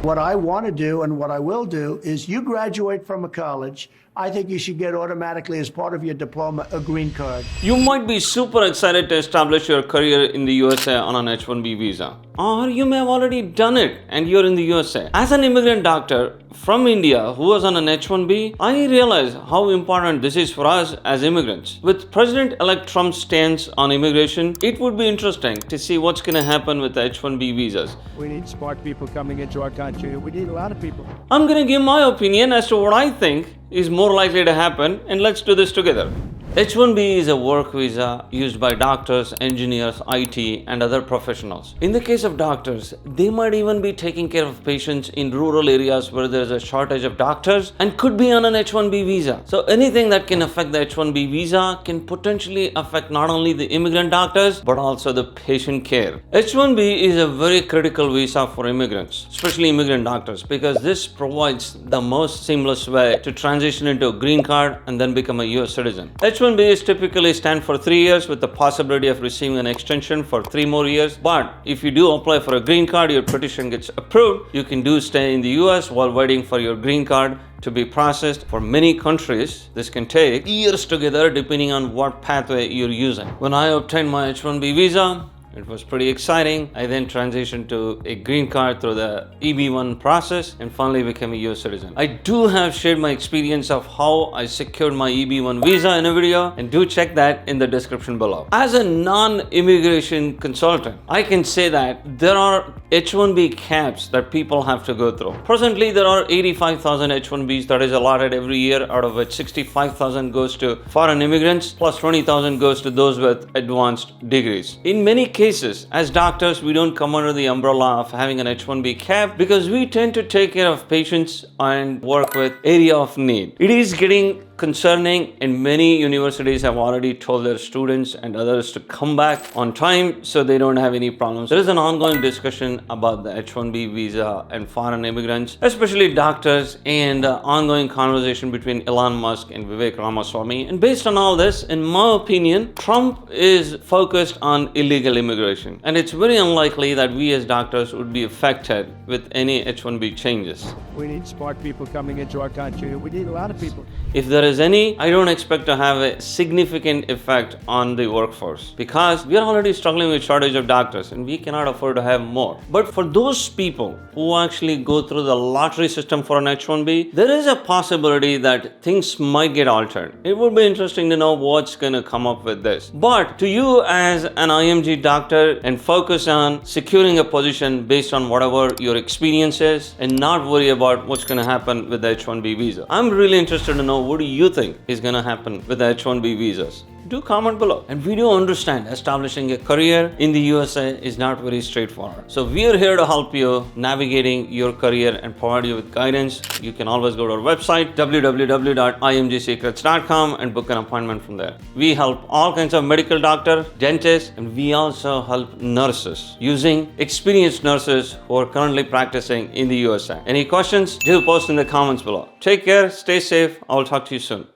What I want to do and what I will do is you graduate from a college, I think you should get automatically as part of your diploma a green card. You might be super excited to establish your career in the USA on an H-1B visa. Or you may have already done it and you're in the USA. As an immigrant doctor from India who was on an H-1B, I realize how important this is for us as immigrants. With President-elect Trump's stance on immigration, it would be interesting to see what's going to happen with the H-1B visas. We need smart people coming into our country. We need a lot of people. I'm going to give my opinion as to what I think is more likely to happen, and let's do this together. H-1B is a work visa used by doctors, engineers, IT, and other professionals. In the case of doctors, they might even be taking care of patients in rural areas where there is a shortage of doctors and could be on an H-1B visa. So anything that can affect the H-1B visa can potentially affect not only the immigrant doctors, but also the patient care. H-1B is a very critical visa for immigrants, especially immigrant doctors, because this provides the most seamless way to transition into a green card and then become a US citizen. H-1B is typically stand for 3 years with the possibility of receiving an extension for 3 more years. But if you do apply for a green card, your petition gets approved, you can stay in the US while waiting for your green card to be processed. For many countries, this can take years together depending on what pathway you're using. When I obtained my H-1B visa, it was pretty exciting. I then transitioned to a green card through the EB-1 process and finally became a US citizen. I do have shared my experience of how I secured my EB-1 visa in a video, and do check that in the description below. As a non-immigration consultant, I can say that there are H-1B caps that people have to go through. Presently, there are 85,000 H-1Bs that is allotted every year, out of which 65,000 goes to foreign immigrants, plus 20,000 goes to those with advanced degrees. In many cases, as doctors, we don't come under the umbrella of having an H-1B cap because we tend to take care of patients and work with area of need. It is getting concerning, and many universities have already told their students and others to come back on time so they don't have any problems. There is an ongoing discussion about the H-1B visa and foreign immigrants, especially doctors, and ongoing conversation between Elon Musk and Vivek Ramaswamy. And based on all this, in my opinion, Trump is focused on illegal immigration, and it's very unlikely that we as doctors would be affected with any H-1B changes. We need smart people coming into our country. We need a lot of people. If there is any, I don't expect to have a significant effect on the workforce because we are already struggling with shortage of doctors and we cannot afford to have more. But for those people who actually go through the lottery system for an H-1B, there is a possibility that things might get altered. It would be interesting to know what's going to come up with this. But to you as an IMG doctor, and focus on securing a position based on whatever your experience is and not worry about what's going to happen with the H-1B visa. I'm really interested to know, what do you think is going to happen with the H-1B visas? Do comment below. And we do understand establishing a career in the USA is not very straightforward. So we are here to help you navigating your career and provide you with guidance. You can always go to our website www.imgsecrets.com and book an appointment from there. We help all kinds of medical doctors, dentists, and we also help nurses using experienced nurses who are currently practicing in the USA. Any questions? Do post in the comments below. Take care, stay safe. I'll talk to you soon.